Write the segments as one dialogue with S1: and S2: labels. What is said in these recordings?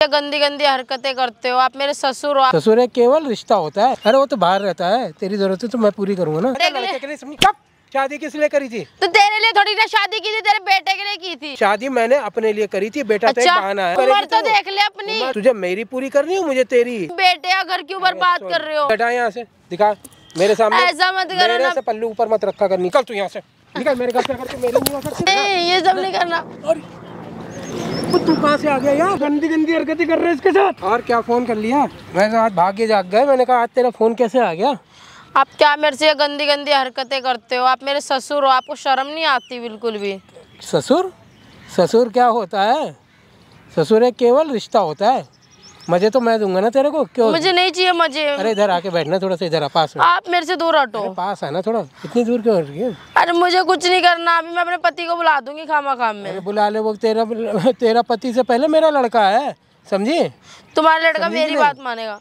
S1: गंदी गंदी हरकतें करते हो आप, मेरे ससुर हो।
S2: ससुर है केवल रिश्ता होता है। अरे वो तो बाहर रहता है, तेरी जरूरत है तो मैं पूरी करूंगा ना। लड़के के लिए कब शादी किस लिए करी थी? तो
S1: तेरे लिए थोड़ी ना शादी की थी, तेरे बेटे के लिए की थी।
S2: शादी मैंने अपने लिए करी थी, बेटा तो एक बहाना है।
S1: उम्र तो देख ले अपनी।
S2: तुझे मेरी पूरी करनी है, मुझे तेरी।
S1: बेटे या घर क्यों बर्बाद कर रहे हो?
S2: बेटा यहाँ से दिखा मेरे सामने,
S1: ऐसा मत करो
S2: मेरे से पल्लू ऊपर मत रखा कर, निकल तू यहाँ से, निकल मेरे घर से, करके मेरे नहीं हो सकती।
S1: नहीं ये सब नहीं करना।
S2: और तू कहाँ से आ गया यार? गंदी गंदी हरकतें कर रहे हैं इसके साथ। और क्या फोन कर लिया? मैं आज भाग्य जाग गए, मैंने कहा आज तेरा फोन कैसे आ गया?
S1: आप क्या मेरे से गंदी गंदी हरकतें करते हो? आप मेरे ससुर हो, आपको शर्म नहीं आती बिल्कुल भी?
S2: ससुर? ससुर क्या होता है? ससुर एक केवल रिश्ता होता है। मजे तो मैं दूंगा ना तेरे को। क्यों?
S1: मुझे नहीं चाहिए मजे।
S2: अरे इधर आके बैठना, थोड़ा सा इधर आ पास में।
S1: आप मेरे से दूर हटो।
S2: पास है ना थोड़ा, इतनी दूर क्यों हट रही है?
S1: अरे मुझे कुछ नहीं करना, अभी मैं अपने पति को बुला दूंगी खाम में।
S2: अरे बुला ले, वो तेरा पति से पहले मेरा लड़का है, समझी?
S1: तुम्हारा लड़का मेरी बात मानेगा?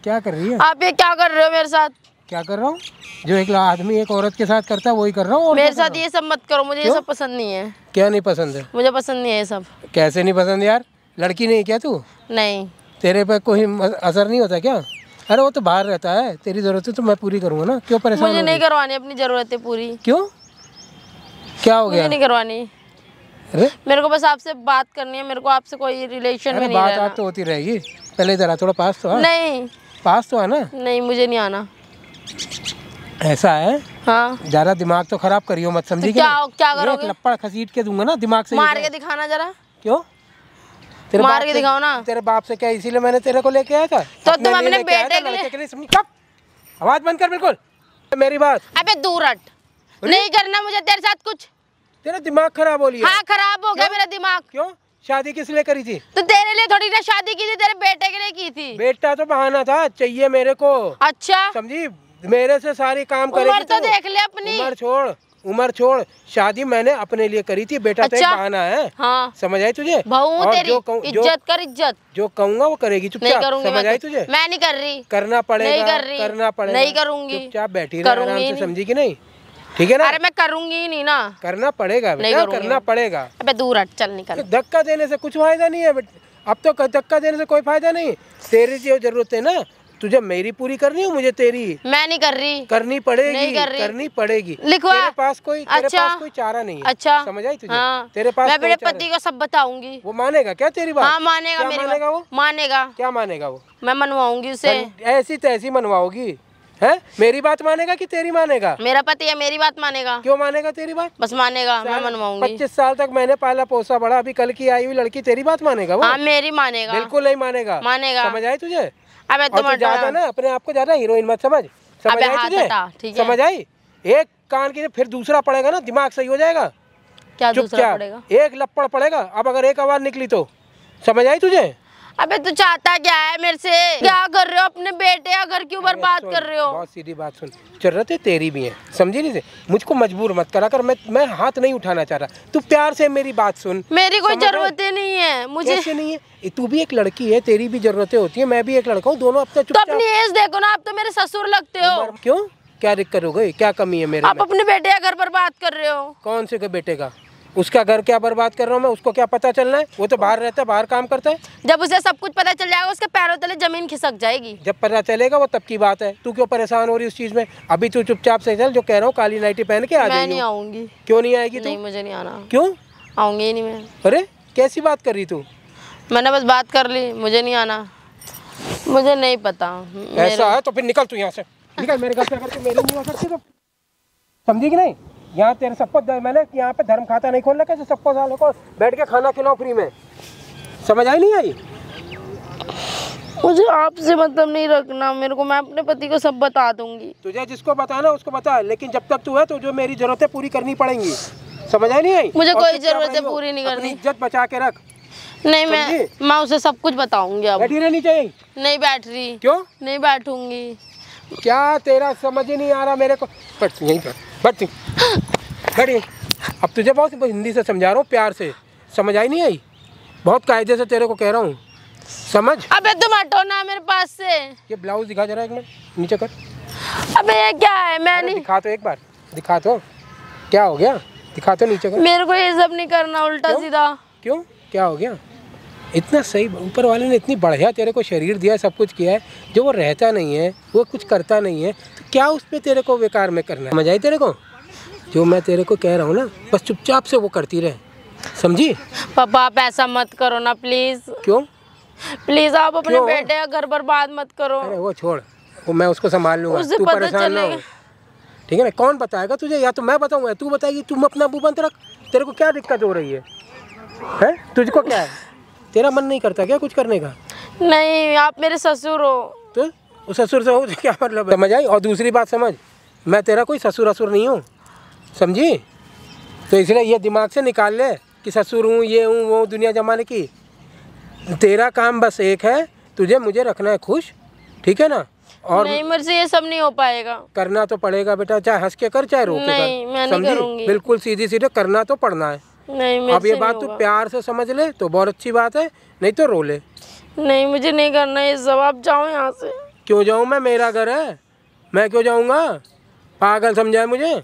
S2: क्या कर रही है
S1: आप? ये क्या कर रहे हो मेरे साथ?
S2: क्या कर रहा हूँ? जो एक आदमी एक औरत के साथ करता है वही कर रहा हूँ।
S1: मेरे साथ ये सब मत करो, मुझे ये सब पसंद नहीं है।
S2: क्या नहीं पसंद है?
S1: मुझे पसंद नहीं है ये सब।
S2: कैसे नहीं पसंद यार? लड़की नहीं क्या तू?
S1: नहीं।
S2: तेरे पे कोई असर नहीं होता क्या? अरे वो तो बाहर रहता है, तेरी जरूरत है तो मैं पूरी करूंगा ना। क्यों परेशान?
S1: मुझे नहीं करवानी अपनी जरूरतें पूरी।
S2: क्यों? क्या हो गया?
S1: मुझे नहीं करवानी।
S2: अरे
S1: मेरे को बस आपसे बात करनी है, मेरे को आपसे कोई रिलेशन में नहीं रहना।
S2: बात तो होती रहेगी, पहले इधर आ, थोड़ा पास तो आ।
S1: नहीं
S2: पास तो आना।
S1: नहीं मुझे नहीं आना।
S2: ऐसा है?
S1: हाँ।
S2: जरा दिमाग तो खराब करियो मत, समझी?
S1: तो क्या करोगे?
S2: लपड़ खसीट के दूंगा ना दिमाग से।
S1: मार के दिखाना जरा।
S2: क्यों? तेरे
S1: मार के दिखाओ ना।
S2: तेरे बाप से क्या, इसीलिए मैंने तेरे को लेके आया था।
S1: तो तुम अपने बेटे के लिए
S2: कब? आवाज बंद कर बिल्कुल मेरी बात।
S1: अबे दूर हट, नहीं करना मुझे तेरे साथ कुछ।
S2: तेरा दिमाग खराब हो लिया?
S1: हाँ खराब हो गया मेरा दिमाग।
S2: क्यों? शादी किस लिए करी थी?
S1: तो तेरे लिए थोड़ी ना शादी की थी, तेरे बेटे के लिए की थी।
S2: बेटा तो बहाना था, चाहिए मेरे को।
S1: अच्छा
S2: समझी? मेरे से सारी काम करेगी।
S1: उम्र तो देख ले अपनी।
S2: उम्र छोड़, शादी मैंने अपने लिए करी थी, बेटा तो एक बहाना है।
S1: हाँ।
S2: समझ आई तुझे?
S1: बहू तेरी इज्जत कर, इज्जत
S2: जो कहूंगा वो करेगी चुपचाप। समझ आई तुझे?
S1: मैं नहीं कर रही।
S2: करना पड़ेगा।
S1: नहीं कर रही।
S2: करना पड़ेगा।
S1: नहीं करूंगी।
S2: चुपचाप बैठी रह आराम से, समझी कि नहीं? ठीक है ना?
S1: अरे मैं करूंगी ही नहीं ना।
S2: करना पड़ेगा बेटा, करना पड़ेगा।
S1: अबे दूर हट, चल निकल।
S2: धक्का देने से कुछ फायदा नहीं है अब तो, धक्का देने से कोई फायदा नहीं। तेरी जो जरूरत है ना, तुझे मेरी पूरी करनी है, मुझे तेरी।
S1: मैं नहीं कर रही।
S2: करनी पड़ेगी।
S1: नहीं कर रही।
S2: करनी पड़ेगी।
S1: लिखवा।
S2: तेरे पास कोई चारा नहीं है।
S1: अच्छा
S2: समझ आई तुझे?
S1: हाँ।
S2: तेरे पास
S1: मैं मेरे पति को सब बताऊंगी।
S2: वो मानेगा क्या तेरी बात?
S1: हाँ मानेगा।
S2: मानेगा वो?
S1: मानेगा।
S2: क्या मानेगा वो?
S1: मैं मनवाऊंगी उसे।
S2: ऐसी तैसी मनवाओगी है? मेरी बात मानेगा कि तेरी मानेगा?
S1: मेरा पति है, मेरी बात मानेगा।
S2: क्यों मानेगा तेरी बात?
S1: बस मानेगा, मैं मनवाऊंगी।
S2: 25 साल तक मैंने पाला पोसा बड़ा, अभी कल की आई हुई लड़की तेरी बात मानेगा वो?
S1: हाँ मेरी मानेगा।
S2: बिल्कुल नहीं मानेगा।
S1: मानेगा।
S2: समझ आई तुझे?
S1: अबे तुम
S2: ज्यादा ना अपने आप को ज्यादा हीरोइन मत समझ। समझ आई तुझे? समझ आई? एक कान की फिर दूसरा पड़ेगा ना, दिमाग सही हो जाएगा।
S1: क्या दूसरा पड़ेगा?
S2: एक लपड़ पड़ेगा। अब अगर एक आवाज निकली तो समझ आई तुझे?
S1: अबे तू चाहता क्या है मेरे से? क्या कर रहे हो? अपने बेटे या घर क्यों बर्बाद कर रहे हो?
S2: बहुत सीधी बात सुन, जरूरतें तेरी भी है, समझी नहीं? मुझको मजबूर मत करा कर, मैं हाथ नहीं उठाना चाह रहा। तू प्यार से मेरी बात सुन।
S1: मेरी कोई जरूरतें नहीं है मुझे।
S2: कैसे नहीं है? तू भी एक लड़की है, तेरी भी जरूरतें होती है, मैं भी एक लड़का हूँ, दोनों अपने
S1: तो अपनी एज देखो ना, आप तो मेरे ससुर लगते हो।
S2: क्यों? क्या दिक्कत हो गई? क्या कमी है मेरे में?
S1: आप अपने बेटे का घर बर्बाद कर रहे हो।
S2: कौन से बेटे का? उसका घर क्या बर्बाद कर रहा हूँ मैं? उसको क्या पता चलना है? वो तो बाहर रहता है, बाहर काम करता है।
S1: जब उसे सब कुछ पता चल जाएगा, उसके पैरों तले जमीन खिसक जाएगी।
S2: जब पता चलेगा वो तब की बात है। तू क्यों परेशान हो रही उस चीज में? अभी तू चुपचाप से चल, जो कह रहा हूँ काली नाइटी पहन के आ जाएगी।
S1: मैं नहीं आऊंगी।
S2: क्यों नहीं आएगी?
S1: नहीं मुझे नहीं आना।
S2: क्यों?
S1: आऊंगी ही नहीं मैं।
S2: अरे कैसी बात कर रही तू?
S1: मैंने बस बात कर ली, मुझे नहीं आना, मुझे नहीं पता।
S2: ऐसा है तो फिर निकल तू यहाँ से, निकल मेरे घर से, करके मेरी नहीं हो सकती तो, समझी कि नहीं? यहाँ तेरे सबको मैंने यहाँ पे धर्म खाता नहीं खोल रखा है, सबको सालों को बैठ के खाना खिलाओ फ्री में। समझ आई नहीं आई?
S1: मुझे आपसे मतलब नहीं रखना मेरे को, मैं अपने पति को सब बता दूंगी।
S2: तुझे जिसको बताना उसको बता, लेकिन जब तक तू है तो जो मेरी जरूरतें पूरी करनी पड़ेंगी। समझ आई नहीं आई?
S1: मुझे कोई जरूरतें पूरी नहीं करनी।
S2: इज्जत बचा के रख।
S1: नहीं मैं उसे सब कुछ बताऊंगी। अब
S2: बैठी रहनी चाहिए।
S1: नहीं बैठ रही।
S2: क्यों
S1: नहीं बैठूंगी?
S2: क्या तेरा समझ ही नहीं आ रहा मेरे को? बैठ यहीं पर, बैठ बैठी। अब तुझे बहुत हिंदी से समझा रहा हूँ, प्यार से। समझ आई नहीं आई? बहुत कायदे से तेरे को कह रहा हूँ, समझ।
S1: अबे तुम हटो ना मेरे पास से।
S2: ये ब्लाउज दिखा जरा, एक मिनट नीचे कर।
S1: अबे ये क्या है? मैं नहीं।
S2: दिखा तो एक बार, दिखा तो। क्या हो गया? दिखा तो नीचे कर।
S1: मेरे को ये सब नहीं करना, उल्टा सीधा।
S2: क्यों? क्या हो गया? इतना सही ऊपर वाले ने इतनी बढ़िया तेरे को शरीर दिया है, सब कुछ किया है, जो वो रहता नहीं है, वो कुछ करता नहीं है, तो क्या उस पर तेरे को बेकार में करना है? समझ आई तेरे को? जो मैं तेरे को कह रहा हूँ ना, बस चुपचाप से वो करती रहे, समझी?
S1: पापा आप ऐसा मत करो ना प्लीज।
S2: क्यों?
S1: प्लीज आप अपने
S2: क्यों?
S1: बेटे का घर बर्बाद मत करो।
S2: अरे वो छोड़, वो मैं उसको संभाल लूंगा,
S1: उसे
S2: तू
S1: पता
S2: परेशान ना हो,
S1: चलेगा।
S2: ठीक है ना? कौन बताएगा तुझे? या तो मैं बताऊंगा, तू बताएगी, तुम अपना मुंह बंद रख। तेरे को क्या दिक्कत हो रही है? हैं? तुझको क्या है? तेरा मन नहीं करता क्या कुछ करने का?
S1: नहीं आप मेरे ससुर हो।
S2: तो उस ससुर से हो तो क्या मतलब है? समझ आई? और दूसरी बात समझ, मैं तेरा कोई ससुर असुर नहीं हूँ, समझी? तो इसलिए ये दिमाग से निकाल ले कि ससुर हूँ, ये हूँ, वो दुनिया जमाने की। तेरा काम बस एक है, तुझे मुझे रखना है खुश, ठीक है ना? और
S1: नहीं मेरे से ये सब नहीं हो पाएगा।
S2: करना तो पड़ेगा बेटा, चाहे हंस के कर चाहे रो के
S1: नहीं,
S2: कर,
S1: मैं नहीं
S2: समझी?
S1: करूँगी।
S2: बिल्कुल सीधी सीधे करना तो पड़ना है।
S1: नहीं मेरे
S2: अब ये
S1: से
S2: बात
S1: नहीं
S2: तू
S1: होगा।
S2: प्यार से समझ ले तो बहुत अच्छी बात है, नहीं तो रो ले।
S1: नहीं मुझे नहीं करना ये सब, आप जाओ यहाँ से।
S2: क्यों जाऊँ मैं? मेरा घर है, मैं क्यों जाऊँगा? पागल समझा है मुझे?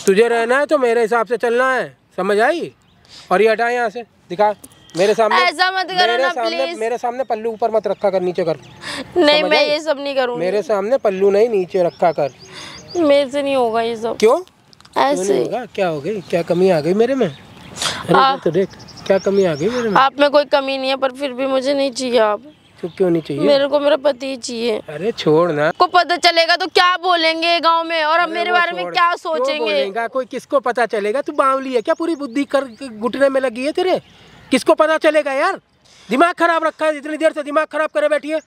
S2: तुझे रहना है तो मेरे हिसाब से चलना है, समझ आई? और ये हटा यहाँ से, दिखा मेरे सामने।
S1: ऐसा मत करो ना प्लीज।
S2: मेरे सामने पल्लू ऊपर मत रखा कर, नीचे कर।
S1: नहीं
S2: समझ
S1: मैं
S2: आई?
S1: ये सब नहीं करूँगी।
S2: मेरे सामने पल्लू नहीं, नीचे रखा कर।
S1: मेरे से नहीं होगा ये सब।
S2: क्यों? क्यों
S1: ऐसे
S2: नहीं होगा? क्या हो गई? क्या कमी आ गई मेरे में? अरे
S1: आप-
S2: तो देख क्या कमी आ गई मेरे में।
S1: आप में कोई कमी नहीं है, पर फिर भी मुझे नहीं चाहिए आप।
S2: तो क्यों नहीं चाहिए?
S1: मेरे को मेरा पति चाहिए।
S2: अरे छोड़ ना।
S1: को पता चलेगा तो क्या बोलेंगे गांव में, और अब मेरे
S2: वो
S1: बारे में
S2: छोड़।
S1: क्या
S2: क्यों
S1: सोचेंगे?
S2: बोलेगा कोई? किसको पता चलेगा? तू बावली है क्या? पूरी बुद्धि कर घुटने में लगी है तेरे? किसको पता चलेगा यार? दिमाग खराब रखा है, इतनी देर से दिमाग खराब करे बैठी है।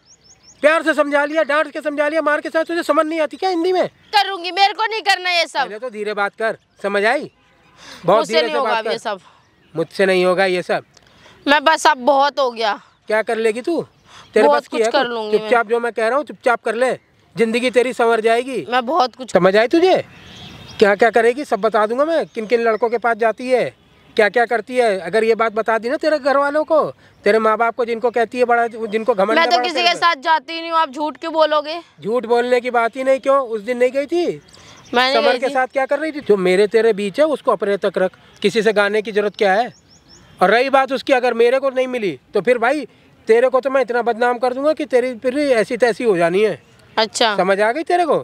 S2: प्यार से समझा लिया, डांट के समझा लिया, मार के साथ तुझे समझ नहीं आती क्या हिंदी में?
S1: करूंगी, मेरे को नहीं करना ये सब।
S2: पहले तो धीरे बात कर, समझ आई? बहुत
S1: मुझसे
S2: धीरे
S1: नहीं
S2: से
S1: होगा
S2: बात
S1: अब ये
S2: कर।
S1: सब।
S2: मुझसे नहीं होगा ये सब।
S1: मैं बस अब बहुत हो गया।
S2: क्या कर लेगी तू? तेरे
S1: बहुत
S2: बस की
S1: कुछ
S2: है
S1: कर
S2: कुछ?
S1: लूंगी
S2: चुपचाप जो मैं कह रहा हूँ चुपचाप कर ले, जिंदगी तेरी संवर जाएगी।
S1: मैं बहुत कुछ।
S2: समझ आई तुझे? क्या क्या करेगी सब बता दूंगा मैं। किन किन लड़कों के पास जाती है, क्या क्या करती है। अगर ये बात बता दी ना तेरे घर वालों को, तेरे माँ बाप को, जिनको कहती है बड़ा, जिनको घमंड
S1: मैं
S2: है
S1: तो
S2: बड़ा
S1: किसी
S2: तेरे
S1: के
S2: पे।
S1: साथ जाती ही नहीं हूँ, आप झूठ क्यों बोलोगे?
S2: झूठ बोलने की बात ही नहीं। क्यों उस दिन नहीं गई थी?
S1: मैंने
S2: समर
S1: गई
S2: के
S1: थी।
S2: साथ क्या कर रही थी? जो मेरे तेरे बीच है उसको अपने तक रख, किसी से गाने की जरूरत क्या है? और रही बात उसकी, अगर मेरे को नहीं मिली तो फिर भाई तेरे को तो मैं इतना बदनाम कर दूंगा कि तेरी फिर ऐसी तैसी हो जानी है।
S1: अच्छा
S2: समझ आ गई तेरे को?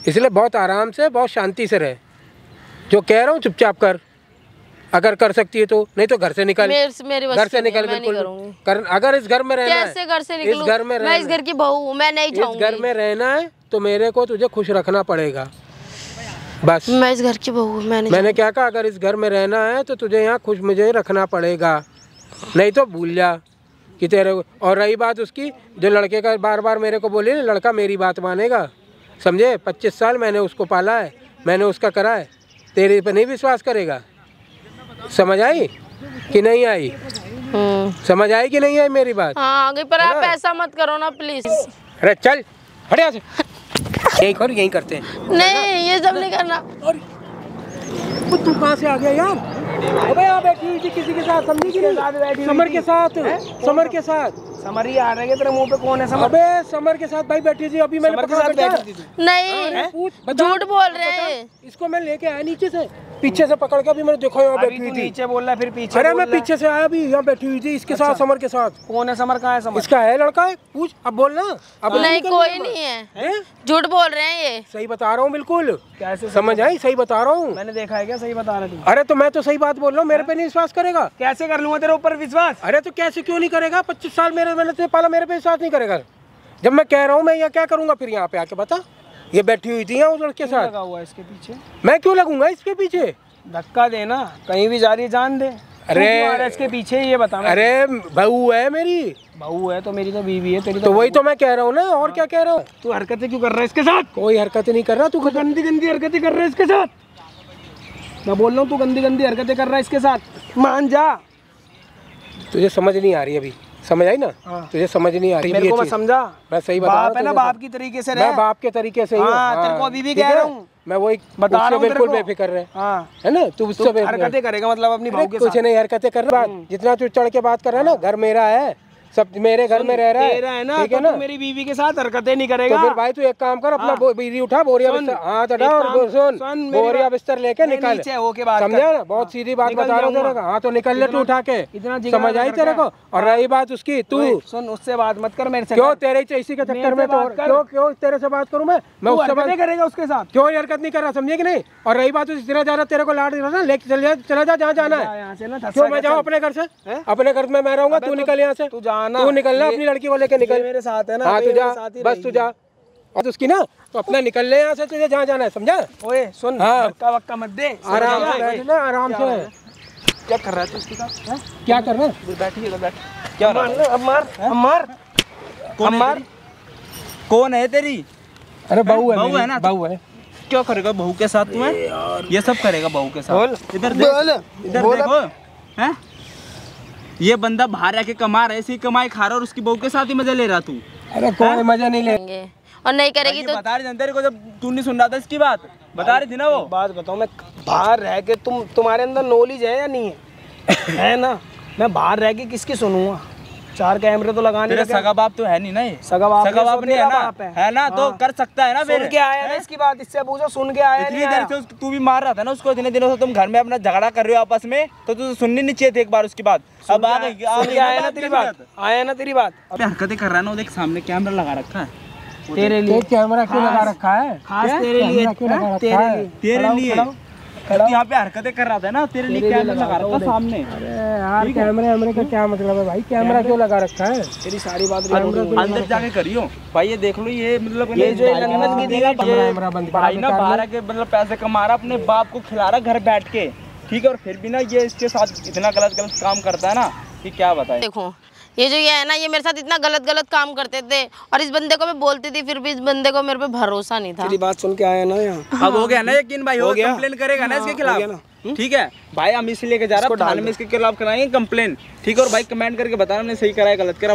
S2: इसलिए बहुत आराम से, बहुत शांति से रहे। जो कह रहा हूँ चुपचाप कर, अगर कर सकती है तो, नहीं तो घर से निकल।
S1: मेरी
S2: घर से निकल,
S1: मैं नहीं
S2: बिल्कुल
S1: करूँगी।
S2: कर। अगर इस घर में रहना है,
S1: कैसे घर से
S2: इस
S1: निकलूं?
S2: घर में
S1: मैं इस
S2: रहना
S1: घर की बहू हूँ, मैं नहीं
S2: इस घर
S1: जाऊंगी।
S2: में रहना है तो मेरे को तुझे खुश रखना पड़ेगा बस।
S1: मैं इस घर की बहू हूँ, मैं नहीं
S2: मैंने क्या कहा? अगर इस घर में रहना है तो तुझे यहाँ खुश मुझे रखना पड़ेगा, नहीं तो भूल जा कि तेरे। और रही बात उसकी, जो लड़के का बार बार मेरे को बोले, लड़का मेरी बात मानेगा, समझे? 25 साल मैंने उसको पाला है, मैंने उसका करा है, तेरे पे नहीं विश्वास करेगा। समझ आई कि नहीं आई? समझ आई कि नहीं आई मेरी बात?
S1: हाँ आगे, पर आप ऐसा मत करो ना प्लीज।
S2: अरे चल हट यहाँ से। यही कर, यही करते हैं।
S1: नहीं ये सब नहीं करना।
S2: और तू कहाँ से आ गया यार? अबे यहाँ बैठी हुई थी किसी के साथ, समझी कि नहीं? समर के साथ, समर के साथ।
S3: समर ही आ रहा है तेरे मुंह पे, कौन है समर?
S2: अबे समर के साथ भाई बैठी थी, अभी मैंने
S3: समर के
S2: पकड़ा
S3: साथ
S2: बेटा।
S3: बैठी थी तू?
S1: नहीं
S2: पूछ, बता,
S1: झूठ बोल रहे
S2: बता।
S1: हैं।
S2: इसको मैं लेके आया नीचे से, पीछे से पकड़ के, अभी मैंने देखा यहाँ
S3: अभी
S2: बैठी
S3: तू
S2: हुई थी।
S3: नीचे बोल रहा है, फिर पीछे
S2: अरे
S3: बोल
S2: मैं
S3: रहा है।
S2: पीछे से आया, अभी यहाँ बैठी हुई थी इसके साथ, समर के साथ।
S3: कौन है समर? कहाँ है समर?
S2: इसका है लड़का है, पूछ अब बोलना। अब
S1: नहीं
S2: निकल
S1: कोई
S2: गया
S1: नहीं है,
S2: हैं?
S1: झूठ बोल रहे हैं ये।
S2: सही बता रहा हूँ बिल्कुल,
S3: कैसे?
S2: समझ आई? सही बता रहा हूँ।
S3: मैंने देखा है क्या? सही बता रहा तू?
S2: अरे तो मैं तो सही बात बोल रहा हूँ, मेरे पे नहीं विश्वास करेगा?
S3: कैसे कर लूंगा तेरे ऊपर विश्वास?
S2: अरे तो कैसे क्यों नहीं करेगा? 25 साल मैंने तुझे पाला, मेरे पे विश्वास नहीं करेगा? जब मैं कह रहा हूँ, मैं यहाँ क्या करूँगा फिर? यहाँ पे आके बता, ये बैठी हुई थी यहाँ उस लड़के के
S3: क्यों
S2: साथ।
S3: लगा हुआ है इसके पीछे?
S2: मैं क्यों लगूंगा इसके पीछे?
S3: धक्का देना, कहीं भी जा रही है जान दे।
S2: अरे
S3: क्यों आ रहा है इसके पीछे, ये बता। मैं
S2: अरे बहू है मेरी,
S3: बहू है तो मेरी तो बीवी है, तेरी
S2: तो वही तो मैं कह रहा हूँ ना, और क्या कह रहा हूँ?
S3: तू हरकतें क्यों कर रहा है इसके साथ?
S2: कोई हरकत नहीं कर रहा तू।
S3: गंदी गंदी हरकतें कर रहा है इसके साथ। मैं बोल रहा हूँ तू गंदी गंदी हरकतें कर रहा है इसके साथ, मान जा।
S2: तुझे समझ नहीं आ रही अभी, समझ आई ना?
S3: हाँ।
S2: तुझे समझ नहीं आ रही
S3: मेरे
S2: ये
S3: को मैं
S2: चीज़।
S3: समझा,
S2: मैं सही बता
S3: बाप है ना,
S2: रहा हूँ
S3: बाप की तरीके से
S2: मैं
S3: रह।
S2: बाप के तरीके से ही हूँ।
S3: हाँ, तेरे को अभी भी
S2: ठीक
S3: कह
S2: है?
S3: रहा हूँ।
S2: मैं वही
S3: बता रहा
S2: उससे
S3: हूँ तेरे
S2: बिल्कुल
S3: को।
S2: बेफिक्र रहे,
S3: हाँ,
S2: है ना? तू उससे बेफिक्र।
S3: हरकतें करेगा मतलब अपनी बहू के
S2: कुछ
S3: साथ।
S2: नहीं हरकतें कर रहा, जितना तू चढ़ के बात कर रहा है ना, घर मेरा है, सब मेरे घर में रह रहा
S3: तेरा है ना,
S2: ठीक है
S3: तो
S2: ना।
S3: तू मेरी बीवी के साथ हरकतें नहीं करेगा।
S2: तो फिर भाई तू एक काम कर, अपना बीड़ी उठा, बोरिया बिस्तर हाथ हटा और सुन, बोरिया बिस्तर लेके निकल, समझा ना। बहुत सीधी बात बता रहा हूँ तेरे को। हाँ तो निकल ले तू उठा के, समझ आई तेरे को। और रही बात उसकी, तू
S3: सुन, उससे बात मत कर मेरे से।
S2: क्यों तेरे इसी के चक्कर में तो क्यों तेरे से बात करूँ मैं उससे बात
S3: करेगा उसके साथ,
S2: क्यों हरकत नहीं कर रहा, समझे कि नहीं। और रही बात जितना ज्यादा तेरे को लाड ना, लेके चला जा जहाँ जाना है।
S3: यहाँ से ना
S2: क्यों मैं जाऊँ अपने घर से, अपने घर में मैं रहूंगा, तू निकल यहाँ से,
S3: तू जाना,
S2: तू निकलना, अपनी लड़की को लेके निकल,
S3: मेरे साथ है ना।
S2: हाँ तू जा, बस तू जा। और उसकी ना तो अपना निकल ले यहाँ से, तुझे जहाँ जाना है, समझा।
S3: ओए सुन,
S2: हाँ।
S3: वक्का मत दे,
S2: आराम से बैठ ले, आराम से।
S3: क्या कर रहा है तू इसके साथ?
S2: क्या कर रहा है,
S3: बैठिए बैठ। क्या अब मार कौन है तेरी?
S2: अरे बहू है,
S4: बहू है ना?
S2: बहू है।
S4: क्या करेगा बहू के साथ तुम्हें? ये सब करेगा बहू के साथ। इधर देखो हैं? ये बंदा बाहर आके कमा रहा है, ऐसी कमाई खा रहा है और उसकी बहू के साथ ही मजा ले रहा तू।
S2: अरे कोई मजा नहीं ले,
S1: करेंगे और नहीं करेगी तो
S4: बता रही तेरे को, जब तू नहीं सुन रहा था इसकी बात, बता रही थी ना वो।
S3: बात बताओ, मैं बाहर रह के तुम्हारे अंदर नॉलेज है या नहीं है? है ना, मैं बाहर रह के किसकी सुनूंगा? 4 कैमरे तो लगाने
S4: तेरा सगा बाप तो है नहीं ना, ये
S3: सगा बाप
S4: नहीं है ना, है ना, तो कर सकता है ना। फिर
S3: सुन के आया ना इसकी बात, इससे पूछो सुन के आया
S4: इतनी
S3: नहीं
S4: देर
S3: आया?
S4: से तू भी मार रहा था ना उसको, इतने दिनों से तुम घर में अपना झगड़ा कर रहे हो आपस में, तो तुझे सुननी नहीं चाहिए थी एक बार उसकी बात। अब आ गई,
S3: आया ना तेरी बात, आया ना तेरी बात।
S4: हरकतें कर रहा है ना, वो देख सामने कैमरा लगा रखा है
S3: तेरे लिए
S2: कैमरा क्यों लगा रखा है,
S3: खास तेरे लिए,
S2: क्यों लगा रखा
S3: तेरे
S2: है?
S3: लिए,
S4: तेरे लिए। यहाँ पे हरकतें कर रहा था ना, तेरे लिए कैमरा लगा रखा सामने।
S2: अरे यार कैमरे का क्या मतलब है भाई, कैमरा क्यों लगा रखा है?
S3: तेरी सारी बात
S4: अंदर जाके करियो भाई। ये देख लो, ये मतलब
S3: ये जो लंदन की देगा
S2: कैमरा बंद करा,
S4: भाई ना बाहर आके मतलब पैसे कमा रहा, अपने बाप को खिला रहा घर बैठ के, ठीक है। और फिर भी ना ये इसके साथ इतना गलत काम करता है ना कि क्या बताए।
S1: देखो ये जो ये है ना, ये मेरे साथ इतना गलत काम करते थे और इस बंदे को मैं बोलती थी, फिर भी इस बंदे को मेरे पे भरोसा नहीं था।
S3: तेरी बात सुन के आया ना यहाँ।
S4: अब हो गया ना यकीन भाई, हो गया, कंप्लेन करेगा ना इसके खिलाफ, ठीक है भाई। हम इसे लेके जा रहे हैं थाने में, इसके खिलाफ कराएंगे कंप्लेन, ठीक है। और भाई कमेंट करके बताना हमने सही करा है गलत करा भाई।